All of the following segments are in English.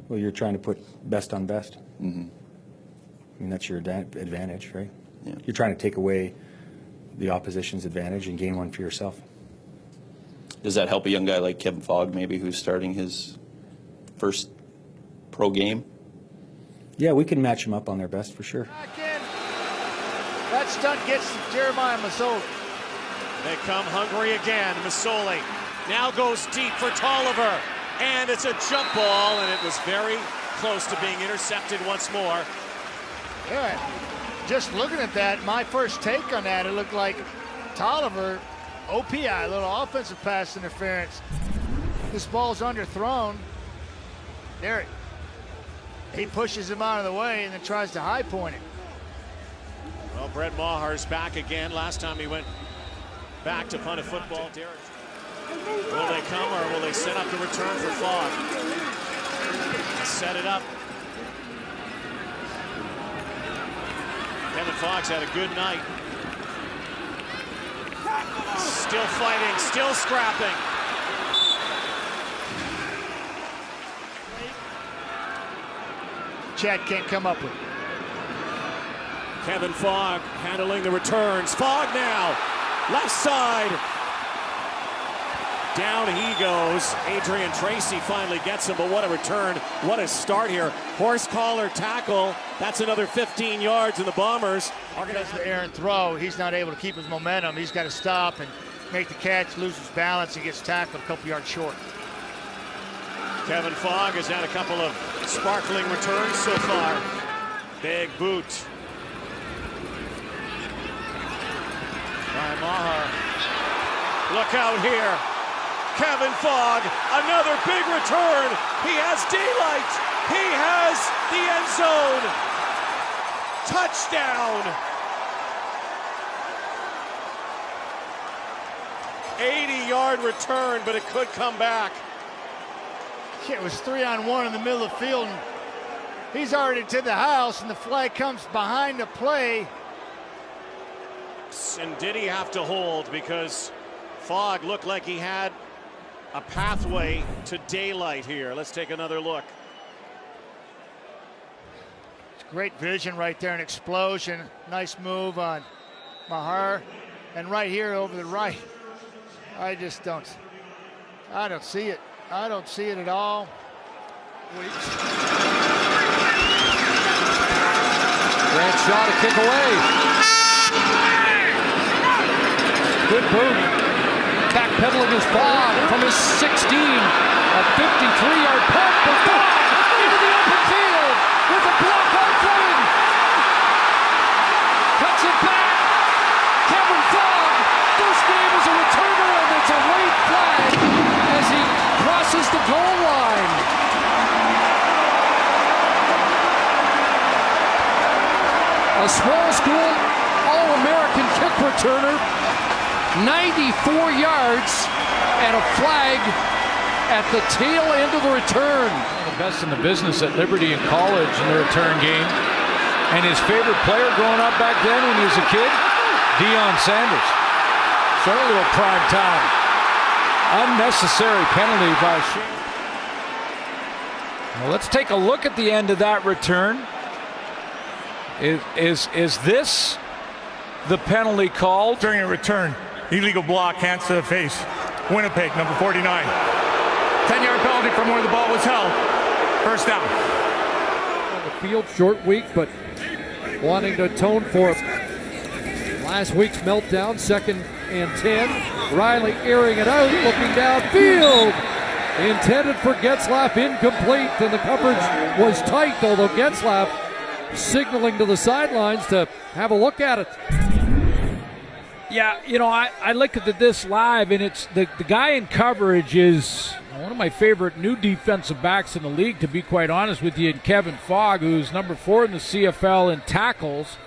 Well, you're trying to put best on best. Mm-hmm. I mean, that's your advantage, right? Yeah. You're trying to take away the opposition's advantage and gain one for yourself. Does that help a young guy like Kevin Fogg, maybe, who's starting his first pro game? Yeah, we can match him up on their best for sure. Back in. That stunt gets Jeremiah Masoli. They come hungry again. Masoli now goes deep for Tolliver. And it's a jump ball, and it was very close to being intercepted once more. Yeah, just looking at that, my first take on that, it looked like Tolliver, OPI, a little offensive pass interference. This ball's underthrown. There, he pushes him out of the way and then tries to high point it. Well, Brett Maher's back again. Last time he went back to punt a football. Will they come, or will they set up the return for Fogg? Set it up. Kevin Fogg's had a good night. Still fighting, still scrapping. Chad can't come up with it. Kevin Fogg handling the returns. Fogg now, left side. Down he goes. Adrian Tracy finally gets him, but what a return. What a start here. Horse collar tackle. That's another 15 yards, and the Bombers are going to air and throw. He's not able to keep his momentum. He's got to stop and make the catch, lose his balance. He gets tackled a couple yards short. Kevin Fogg has had a couple of sparkling returns so far. Big boot by Maher. Look out here. Kevin Fogg, another big return. He has daylight. He has the end zone. Touchdown. 80-yard return, but it could come back. It was 3-on-1 in the middle of the field. And he's already to the house, and the flag comes behind the play. And did he have to hold? Because Fogg looked like he had a pathway to daylight here. Let's take another look. It's great vision right there, an explosion. Nice move on Maher. And right here over the right, I don't see it. I don't see it at all. Grant shot, a kick away. Good boot. Backpedaling his Fogg from his 16. A 53-yard punt for Fogg into the open field with a block on footing. Cuts it back. Kevin Fogg. This game is a returner, and it's a late flag as he crosses the goal line. A small school All-American kick returner. 94 yards and a flag at the tail end of the return. The best in the business at Liberty in college in the return game. And his favorite player growing up back then when he was a kid, Deion Sanders. So a little prime time. Unnecessary penalty by Shane. Well, let's take a look at the end of that return. Is this the penalty called? During a return. Illegal block, hands to the face. Winnipeg, number 49. 10-yard penalty from where the ball was held. First down. On the field, short week, but wanting to atone for last week's meltdown. 2nd and 10. Riley airing it out, looking downfield. Intended for Getzlaff, incomplete, and the coverage was tight, although Getzlaff signaling to the sidelines to have a look at it. Yeah, you know, I looked at this live, and it's the guy in coverage is one of my favorite new defensive backs in the league, to be quite honest with you, and Kevin Fogg, who's number 4 in the CFL in tackles,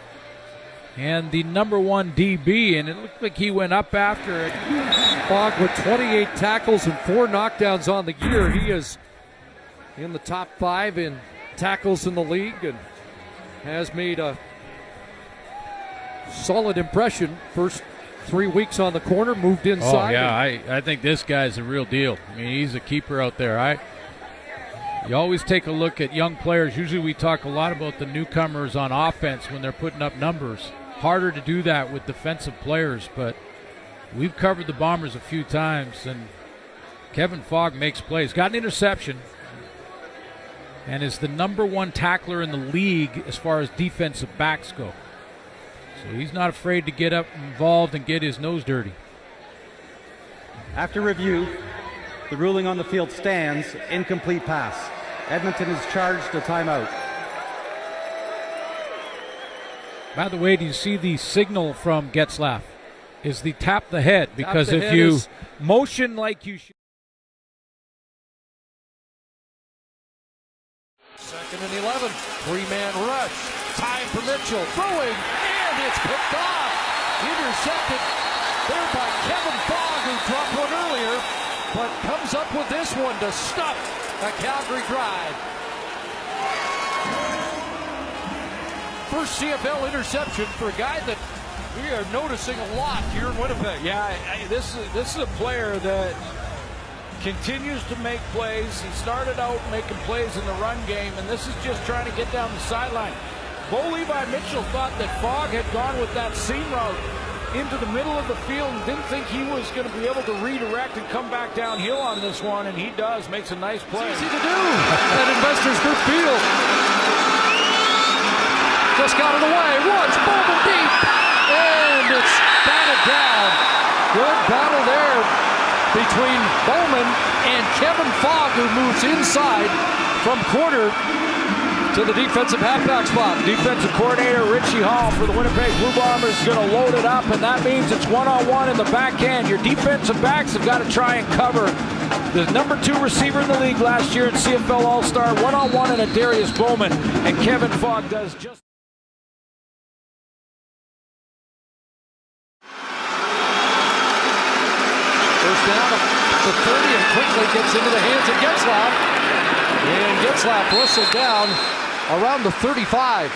and the number 1 DB, and it looked like he went up after it. Fogg with 28 tackles and 4 knockdowns on the year. He is in the top 5 in tackles in the league and has made a solid impression. First 3 weeks on the corner, moved inside. Oh, yeah, I think this guy's a real deal. I mean, he's a keeper out there. You always take a look at young players. Usually we talk a lot about the newcomers on offense when they're putting up numbers. Harder to do that with defensive players, but we've covered the Bombers a few times, and Kevin Fogg makes plays. Got an interception and is the #1 tackler in the league as far as defensive backs go. So he's not afraid to get up involved and get his nose dirty. After review, the ruling on the field stands. Incomplete pass. Edmonton is charged a timeout. By the way, do you see the signal from Getzlaff? Is the tap the head, because the if head you is- motion like you should. 2nd and 11. 3-man rush. Time for Mitchell. Throwing, and it's picked off. Intercepted there by Kevin Fogg, who dropped one earlier, but comes up with this one to stop a Calgary drive. First CFL interception for a guy that we are noticing a lot here in Winnipeg. Yeah, this is a player that continues to make plays. He started out making plays in the run game, and this is just trying to get down the sideline. Bo Levi Mitchell thought that Fogg had gone with that seam route into the middle of the field and didn't think he was going to be able to redirect and come back downhill on this one, and he does. Makes a nice play. It's easy to do at Investors Group Field. Just got it away. Once, Bowman deep, and it's batted down. Good battle there between Bowman and Kevin Fogg, who moves inside from corner to the defensive halfback spot. Defensive coordinator Richie Hall for the Winnipeg Blue Bombers is going to load it up, and that means it's one-on-one in the back end. Your defensive backs have got to try and cover the #2 receiver in the league last year at CFL All-Star, one-on-one and a Darius Bowman, and Kevin Fogg does just. First down at the 30, and quickly gets into the hands of Getzlaff. And Getzlaff whistled down around the 35.